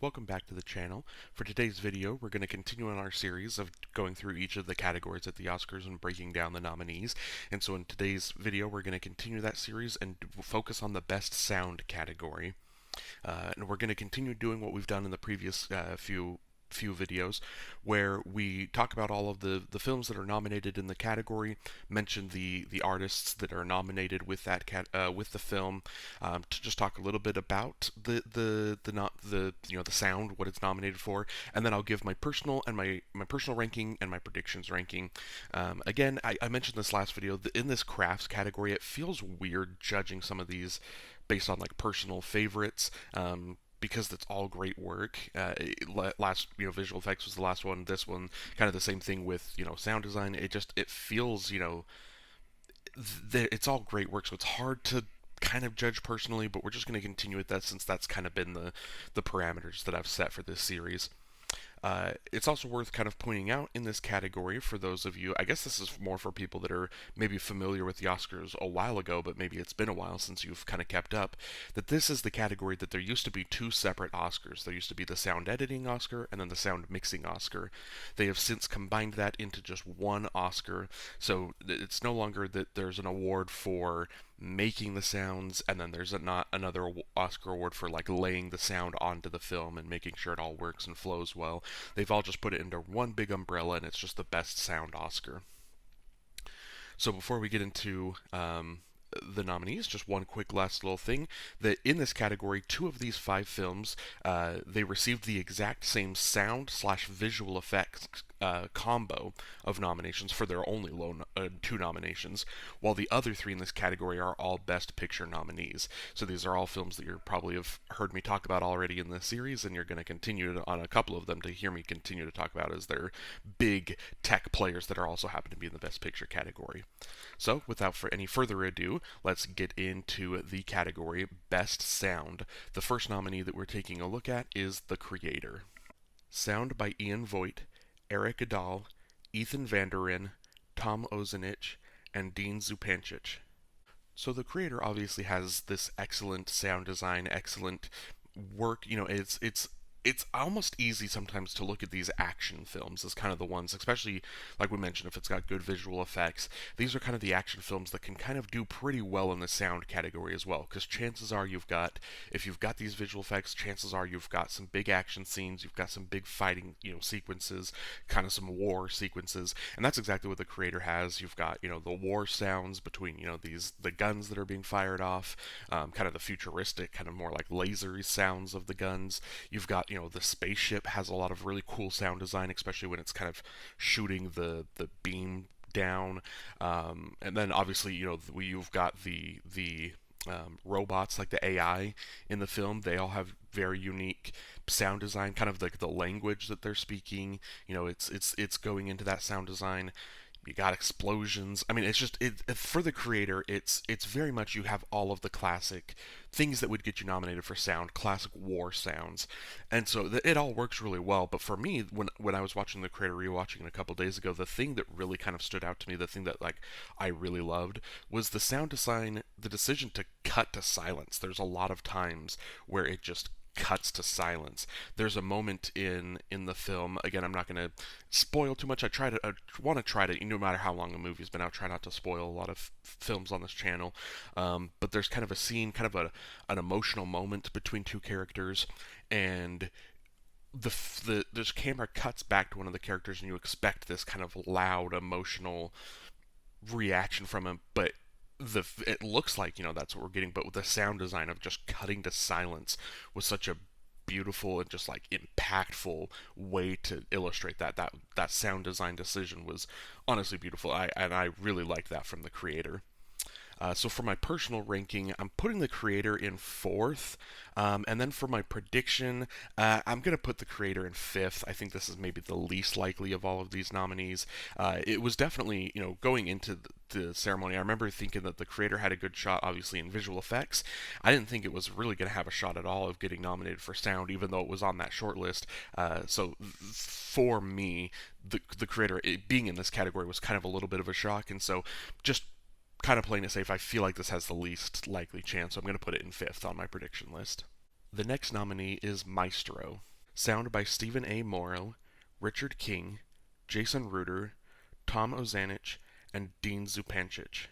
Welcome back to the channel. For today's video, we're going to continue on our series of going through each of the categories at the Oscars and breaking down the nominees. And so in today's video, we're going to continue that series and focus on the Best Sound category. And we're going to continue doing what we've done in the previous few videos, where we talk about all of the films that are nominated in the category, mention the artists that are nominated with that with the film, to just talk a little bit about the sound, what it's nominated for, and then I'll give my personal ranking and my predictions ranking. Again, I mentioned this last video, in this crafts category, it feels weird judging some of these based on like personal favorites. Because that's all great work. Last, visual effects was the last one. This one, kind of the same thing with, sound design. It feels, it's all great work. So it's hard to kind of judge personally, but we're just going to continue with that since that's kind of been the parameters that I've set for this series. It's also worth kind of pointing out in this category for those of you, I guess this is more for people that are maybe familiar with the Oscars a while ago, but maybe it's been a while since you've kind of kept up, that this is the category that there used to be two separate Oscars. There used to be the sound editing Oscar and then the sound mixing Oscar. They have since combined that into just one Oscar, so it's no longer that there's an award for making the sounds and then there's not another Oscar award for like laying the sound onto the film and making sure it all works and flows well. They've all just put it into one big umbrella and it's just the best sound Oscar. So before we get into the nominees, just one quick last little thing, that in this category, two of these five films, they received the exact same sound/visual effects combo of nominations for their only two nominations, while the other three in this category are all Best Picture nominees. So these are all films that you probably have heard me talk about already in this series, and you're going to continue on a couple of them to hear me continue to talk about as they're big tech players that are also happen to be in the Best Picture category. So without any further ado, let's get into the category Best Sound. The first nominee that we're taking a look at is The Creator. Sound by Ian Voigt, Eric Idle, Ethan Van der Ryn, Tom Ozenich, and Dean Zupancic. So The Creator obviously has this excellent sound design, excellent work. It's almost easy sometimes to look at these action films as kind of the ones, especially like we mentioned, if it's got good visual effects. These are kind of the action films that can kind of do pretty well in the sound category as well, because chances are if you've got these visual effects, chances are you've got some big action scenes, you've got some big fighting, sequences, kind of some war sequences, and that's exactly what The Creator has. You've got, the war sounds between, the guns that are being fired off, kind of the futuristic, kind of more like lasery sounds of the guns. You've got, the spaceship has a lot of really cool sound design, especially when it's kind of shooting the beam down. And then obviously, you've got the robots, like the AI in the film. They all have very unique sound design, kind of like the language that they're speaking. It's going into that sound design. You got explosions. I mean, it's just for The Creator. It's very much, you have all of the classic things that would get you nominated for sound, classic war sounds, and so it all works really well. But for me, when I was watching The Creator, rewatching it a couple days ago, the thing that really kind of stood out to me, the thing that like I really loved, was the sound design, the decision to cut to silence. There's a lot of times where it just cuts to silence. There's a moment in the film. Again, I'm not going to spoil too much. I want to try to, no matter how long a movie's been out, try not to spoil a lot of films on this channel. But there's kind of a scene, kind of an emotional moment between two characters, and this camera cuts back to one of the characters, and you expect this kind of loud, emotional reaction from him, but it looks like, that's what we're getting, but with the sound design of just cutting to silence was such a beautiful and just like impactful way to illustrate that sound design decision was honestly beautiful. I really liked that from The Creator. So for my personal ranking, I'm putting The Creator in fourth, and then for my prediction, I'm going to put The Creator in fifth. I think this is maybe the least likely of all of these nominees. It was definitely, going into the ceremony, I remember thinking that The Creator had a good shot, obviously, in visual effects. I didn't think it was really going to have a shot at all of getting nominated for sound, even though it was on that short list. So for me, the Creator being in this category was kind of a little bit of a shock, and so just kind of playing it safe, I feel like this has the least likely chance, so I'm going to put it in fifth on my prediction list. The next nominee is Maestro. Sound by Stephen A. Morrow, Richard King, Jason Ruder, Tom Ozanich, and Dean Zupancic.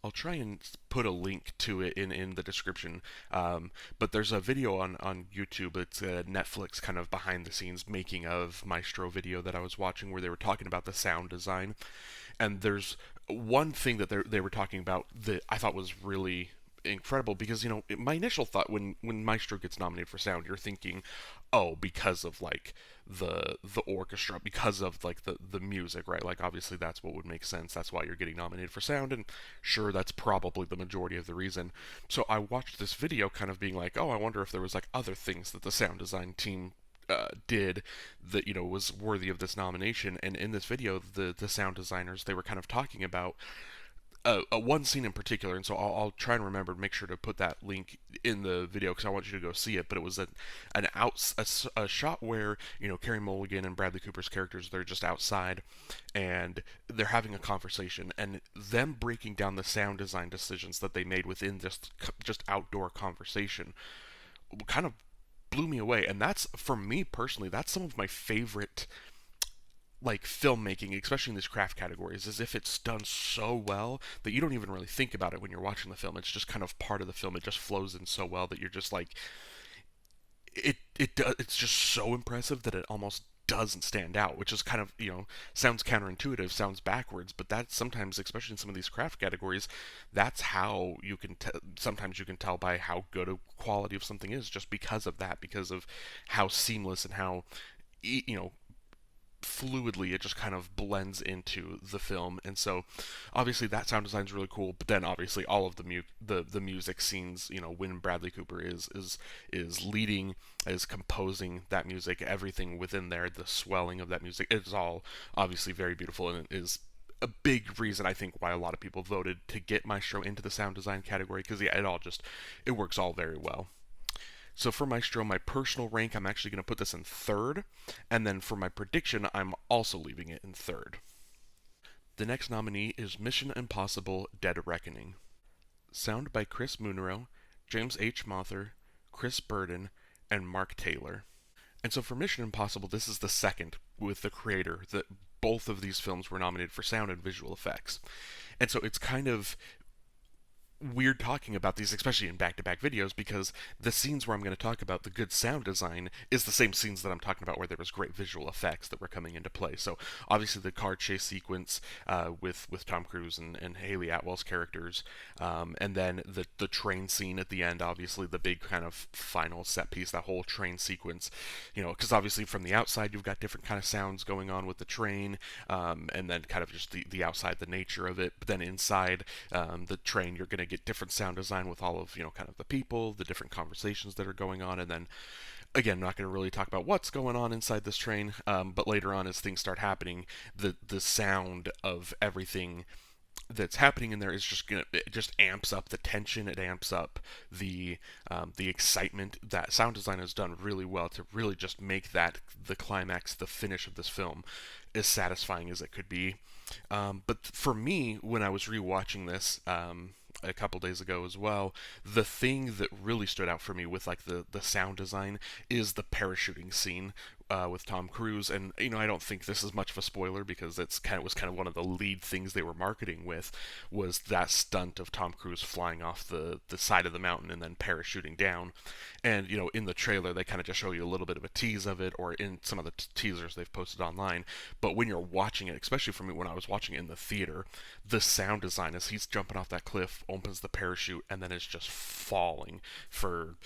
I'll try and put a link to it in the description. But there's a video on YouTube. It's a Netflix kind of behind the scenes making of Maestro video that I was watching where they were talking about the sound design. And there's one thing that they were talking about that I thought was really incredible because my initial thought when Maestro gets nominated for sound, you're thinking, oh, because of like the orchestra, because of like the music, right? Like obviously that's what would make sense. That's why you're getting nominated for sound, and sure, that's probably the majority of the reason. So I watched this video, kind of being like, oh, I wonder if there was like other things that the sound design team did that was worthy of this nomination. And in this video, the sound designers, they were kind of talking about a one scene in particular, and so I'll try and remember to make sure to put that link in the video because I want you to go see it. But it was a shot where Carey Mulligan and Bradley Cooper's characters, they're just outside and they're having a conversation, and them breaking down the sound design decisions that they made within this just outdoor conversation kind of blew me away. And that's, for me personally, that's some of my favorite like filmmaking, especially in these craft categories, is if it's done so well that you don't even really think about it when you're watching the film. It's just kind of part of the film. It just flows in so well that you're just like, it's just so impressive that it almost doesn't stand out, which is kind of sounds counterintuitive, sounds backwards, but that's sometimes, especially in some of these craft categories, that's how you can sometimes you can tell by how good a quality of something is, just because of that, because of how seamless and how fluidly it just kind of blends into the film. And so obviously that sound design is really cool, but then obviously all of the music scenes, when Bradley Cooper is leading, is composing that music, everything within there, the swelling of that music, it's all obviously very beautiful, and it is a big reason I think why a lot of people voted to get Maestro into the sound design category, because yeah, it works all very well. So for Maestro, my personal rank, I'm actually going to put this in third. And then for my prediction, I'm also leaving it in third. The next nominee is Mission Impossible Dead Reckoning. Sound by Chris Munro, James H. Mather, Chris Burden, and Mark Taylor. And so for Mission Impossible, this is the second with the creator that both of these films were nominated for sound and visual effects. And so it's kind of weird talking about these, especially in back-to-back videos, because the scenes where I'm going to talk about the good sound design is the same scenes that I'm talking about where there was great visual effects that were coming into play. So obviously the car chase sequence with Tom Cruise and Haley Atwell's characters, and then the train scene at the end, obviously the big kind of final set piece, that whole train sequence, because obviously from the outside you've got different kind of sounds going on with the train, and then kind of just the outside, the nature of it. But then inside the train, you're going to get different sound design with all of kind of the people, the different conversations that are going on, and then again, I'm not going to really talk about what's going on inside this train, but later on as things start happening, the sound of everything that's happening in there is it just amps up the tension. It amps up the excitement. That sound design is done really well to really just make that the climax, the finish of this film, as satisfying as it could be. But for me, when I was rewatching this a couple days ago as well, the thing that really stood out for me with like the sound design is the parachuting scene with Tom Cruise. And I don't think this is much of a spoiler because was kind of one of the lead things they were marketing with, was that stunt of Tom Cruise flying off the side of the mountain and then parachuting down. And in the trailer they kind of just show you a little bit of a tease of it, or in some of the teasers they've posted online. But when you're watching it, especially for me when I was watching it in the theater, the sound design as he's jumping off that cliff, opens the parachute, and then it's just falling for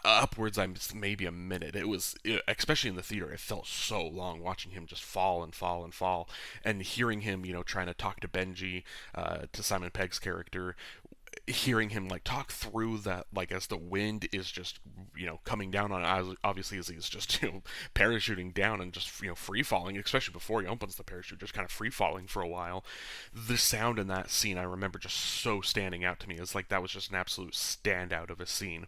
upwards maybe a minute. It was, especially in the theater, it felt so long watching him just fall and fall and fall, and hearing him trying to talk to Benji, to Simon Pegg's character, hearing him like talk through that, like as the wind is just coming down on, obviously as he's just parachuting down and just free falling, especially before he opens the parachute, just kind of free falling for a while. The sound in that scene I remember just so standing out to me. It's like that was just an absolute standout of a scene.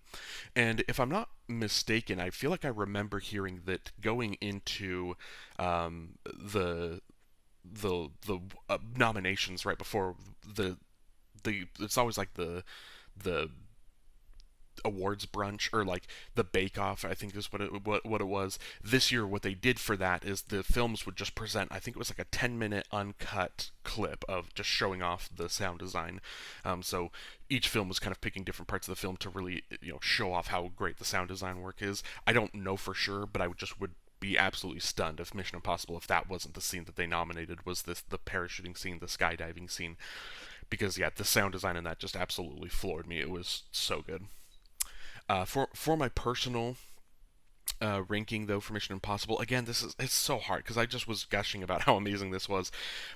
And if I'm not mistaken, I feel like I remember hearing that going into the nominations right before the it's always like the awards brunch, or like the Bake Off, I think is what it was. This year, what they did for that is the films would just present. I think it was like a 10-minute uncut clip of just showing off the sound design. So each film was kind of picking different parts of the film to really show off how great the sound design work is. I don't know for sure, but I would be absolutely stunned if Mission Impossible, if that wasn't the scene that they nominated, was this the parachuting scene, the skydiving scene, because yeah, the sound design in that just absolutely floored me. It was so good. For my personal ranking though for Mission Impossible, again, it's so hard because I just was gushing about how amazing this was,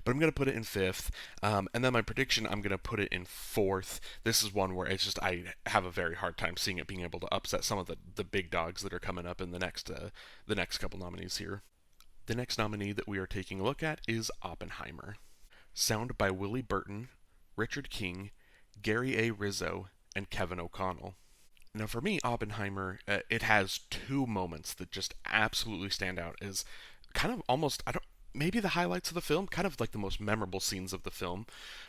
but I'm gonna put it in fifth, and then my prediction, I'm gonna put it in fourth. This is one where it's just I have a very hard time seeing it being able to upset some of the big dogs that are coming up in the next couple nominees here. The next nominee that we are taking a look at is Oppenheimer. Sound by Willie Burton, Richard King, Gary A. Rizzo, and Kevin O'Connell. Now, for me, Oppenheimer, it has two moments that just absolutely stand out as kind of almost, I don't, maybe the highlights of the film, kind of like the most memorable scenes of the film,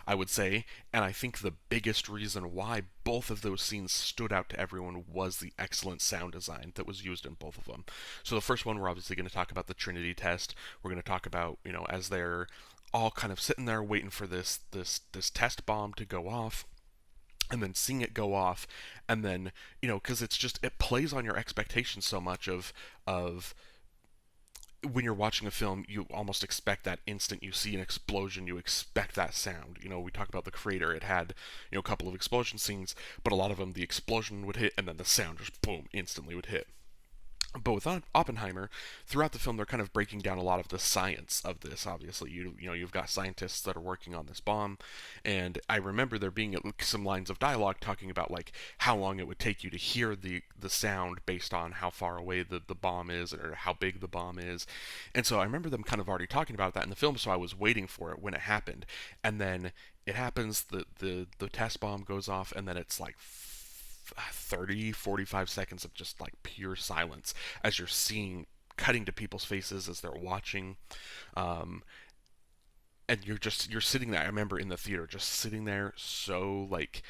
I would say. And I think the biggest reason why both of those scenes stood out to everyone was the excellent sound design that was used in both of them. So the first one, we're obviously going to talk about the Trinity test. We're going to talk about, as they're all kind of sitting there waiting for this test bomb to go off, and then seeing it go off, and then because it plays on your expectations so much of when you're watching a film, you almost expect that instant you see an explosion, you expect that sound. We talk about The Creator, it had a couple of explosion scenes, but a lot of them the explosion would hit and then the sound just boom instantly would hit. But with Oppenheimer, throughout the film, they're kind of breaking down a lot of the science of this. Obviously, you've got scientists that are working on this bomb, and I remember there being some lines of dialogue talking about like how long it would take you to hear the sound based on how far away the bomb is or how big the bomb is, and so I remember them kind of already talking about that in the film. So I was waiting for it when it happened, and then it happens. The test bomb goes off, and then it's like 30-45 seconds of just like pure silence as you're seeing cutting to people's faces as they're watching, um, and you're sitting there. I remember in the theater just sitting there so like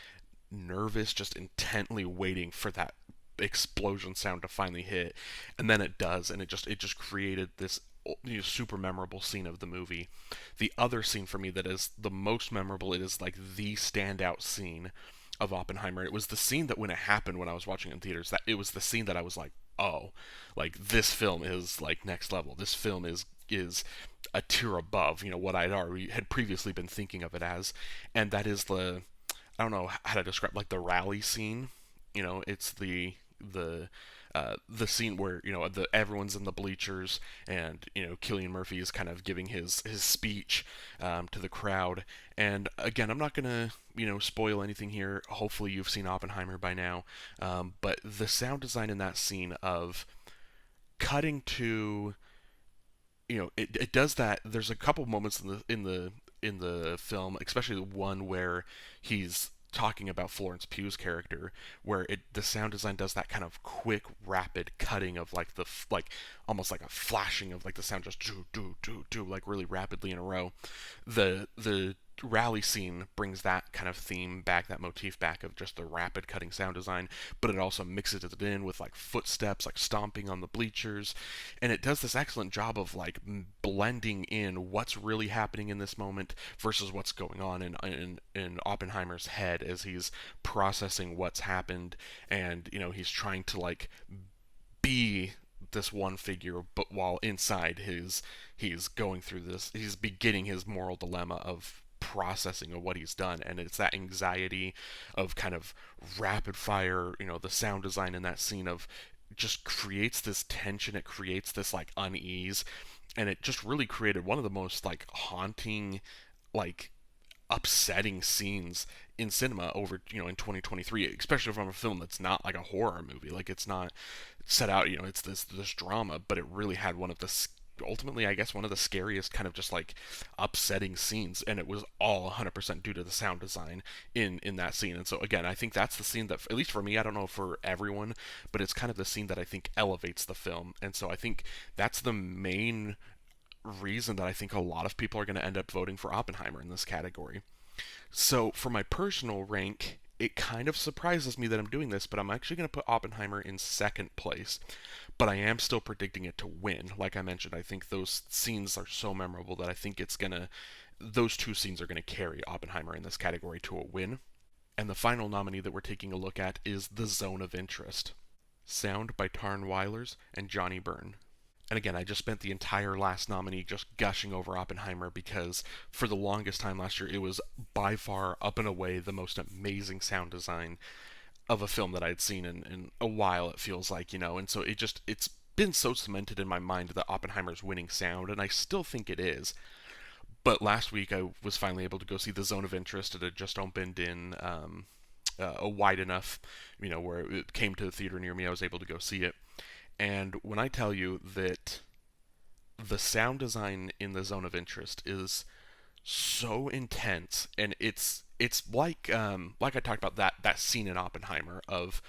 nervous, just intently waiting for that explosion sound to finally hit, and then it does, and it just created this super memorable scene of the movie. The other scene for me that is the most memorable, it is like the standout scene of Oppenheimer. It was the scene that when it happened when I was watching it in theaters, that it was the scene that I was like, oh, like this film is like next level. This film is a tier above, what I'd already had previously been thinking of it as, and that is I don't know how to describe like the rally scene. It's the scene where everyone's in the bleachers, and Cillian Murphy is kind of giving his speech to the crowd. And again, I'm not gonna spoil anything here. Hopefully, you've seen Oppenheimer by now. But the sound design in that scene of cutting to it does that. There's a couple moments in the film, especially the one where he's talking about Florence Pugh's character, where the sound design does that kind of quick, rapid cutting of like like almost like a flashing of like the sound just do do do do like really rapidly in a row. The rally scene brings that kind of theme back, that motif back of just the rapid cutting sound design, but it also mixes it in with like footsteps, like stomping on the bleachers, and it does this excellent job of like blending in what's really happening in this moment versus what's going on in Oppenheimer's head as he's processing what's happened, and he's trying to like be this one figure, but while inside he's going through this, he's beginning his moral dilemma of processing of what he's done. And it's that anxiety of kind of rapid fire, the sound design in that scene of just creates this tension, it creates this like unease, and it just really created one of the most like haunting, like upsetting scenes in cinema over in 2023, especially from a film that's not like a horror movie. Like it's not set out, it's this drama, but it really had one of the ultimately, I guess, one of the scariest kind of just like upsetting scenes, and it was all 100% due to the sound design in that scene. And so again, I think that's the scene that, at least for me, I don't know for everyone, but it's kind of the scene that I think elevates the film. And so I think that's the main reason that I think a lot of people are going to end up voting for Oppenheimer in this category. So for my personal rank it kind of surprises me that I'm doing this, but I'm actually going to put Oppenheimer in second place. But I am still predicting it to win. Like I mentioned, I think those scenes are so memorable that I think those two scenes are going to carry Oppenheimer in this category to a win. And the final nominee that we're taking a look at is The Zone of Interest. Sound by Tarn Weilers and Johnny Byrne. And again, I just spent the entire last nominee just gushing over Oppenheimer because for the longest time last year, it was by far, up and away, the most amazing sound design of a film that I'd seen in a while, it feels like, and so it's been so cemented in my mind that Oppenheimer's winning sound, and I still think it is. But last week I was finally able to go see The Zone of Interest. It had just opened in a wide enough, where it came to the theater near me. I was able to go see it. And when I tell you that the sound design in The Zone of Interest is so intense, and it's like I talked about that scene in Oppenheimer of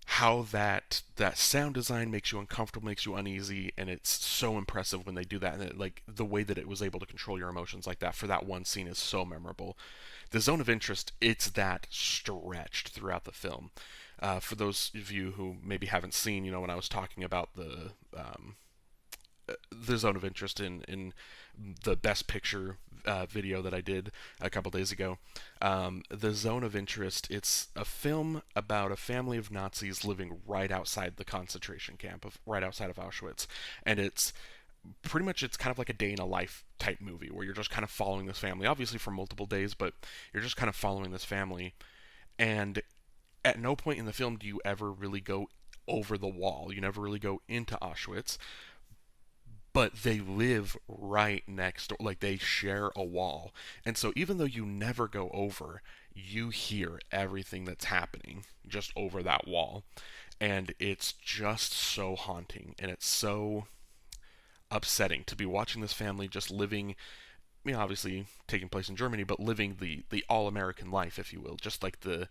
how that sound design makes you uncomfortable, makes you uneasy, and it's so impressive when they do that. And like the way that it was able to control your emotions like that for that one scene is so memorable. The Zone of Interest, it's that stretched throughout the film. For those of you who maybe haven't seen, when I was talking about the Zone of Interest in the Best Picture video that I did a couple days ago. The Zone of Interest, it's a film about a family of Nazis living right outside the concentration camp, right outside of Auschwitz. And it's pretty much, it's kind of like a day in a life type movie where you're just kind of following this family, obviously for multiple days, but you're just kind of following this family. And at no point in the film do you ever really go over the wall. You never really go into Auschwitz, but they live right next door, like they share a wall. And so even though you never go over, you hear everything that's happening just over that wall. And it's just so haunting, and it's so upsetting to be watching this family just living, obviously taking place in Germany, but living the all American life, if you will, just like the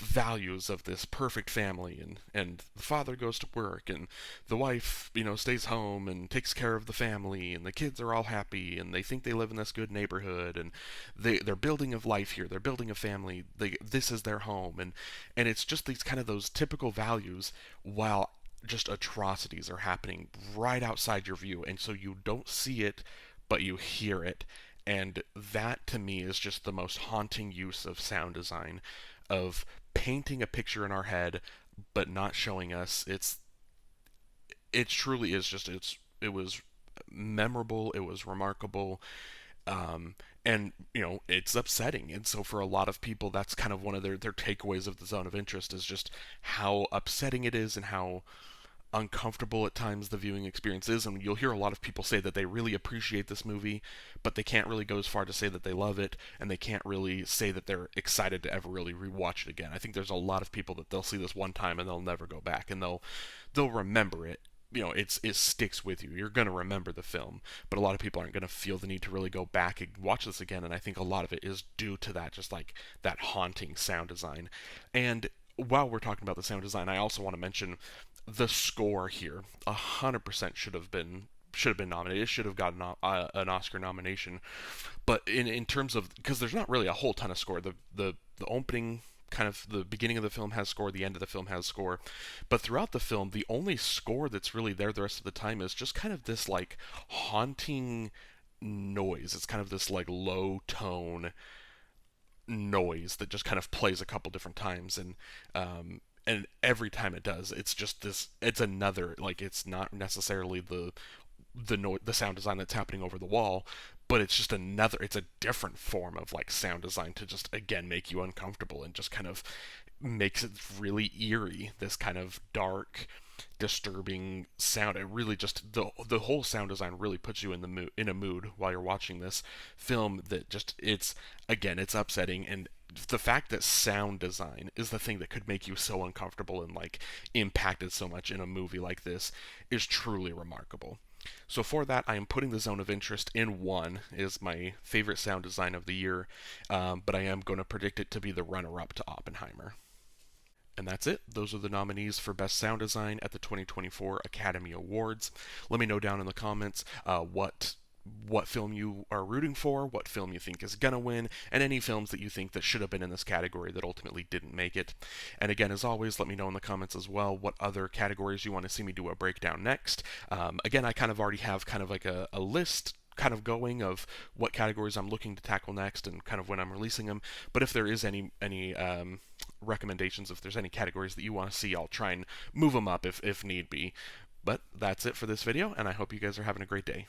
values of this perfect family, and the father goes to work, and the wife stays home and takes care of the family, and the kids are all happy, and they think they live in this good neighborhood, and they're building a life here, they're building a family, this is their home, and it's just these kind of those typical values, while just atrocities are happening right outside your view, and so you don't see it, but you hear it. And that to me is just the most haunting use of sound design, of painting a picture in our head but not showing us. It truly is just, it was memorable, it was remarkable, and it's upsetting. And so for a lot of people, that's kind of one of their takeaways of The Zone of Interest, is just how upsetting it is and how uncomfortable at times the viewing experience is. And you'll hear a lot of people say that they really appreciate this movie, but they can't really go as far to say that they love it, and they can't really say that they're excited to ever really rewatch it again. I think there's a lot of people that they'll see this one time and they'll never go back, and they'll remember it. It sticks with you. You're going to remember the film, but a lot of people aren't going to feel the need to really go back and watch this again. And I think a lot of it is due to that, just like that haunting sound design. And while we're talking about the sound design, I also want to mention the score here. 100% should have been nominated. It should have gotten an Oscar nomination. But in terms of, because there's not really a whole ton of score. The opening, kind of the beginning of the film has score, the end of the film has score, but throughout the film, the only score that's really there the rest of the time is just kind of this like haunting noise. It's kind of this like low tone noise that just kind of plays a couple different times, and every time it does, it's just this. It's another, like, it's not necessarily the sound design that's happening over the wall, but it's just another. It's a different form of like sound design to just again make you uncomfortable, and just kind of makes it really eerie. This kind of dark, disturbing sound. It really just, the whole sound design really puts you in a mood while you're watching this film, that just, it's upsetting. And the fact that sound design is the thing that could make you so uncomfortable and like impacted so much in a movie like this is truly remarkable. So for that, I am putting The Zone of Interest in one, is my favorite sound design of the year, but I am going to predict it to be the runner-up to Oppenheimer. And that's it. Those are the nominees for Best Sound Design at the 2024 Academy Awards. Let me know down in the comments what what film you are rooting for, what film you think is gonna win, and any films that you think that should have been in this category that ultimately didn't make it. And again, as always, let me know in the comments as well what other categories you want to see me do a breakdown next. Again, I kind of already have kind of like a list kind of going of what categories I'm looking to tackle next and kind of when I'm releasing them. But if there is any recommendations, if there's any categories that you want to see, I'll try and move them up if need be. But that's it for this video, and I hope you guys are having a great day.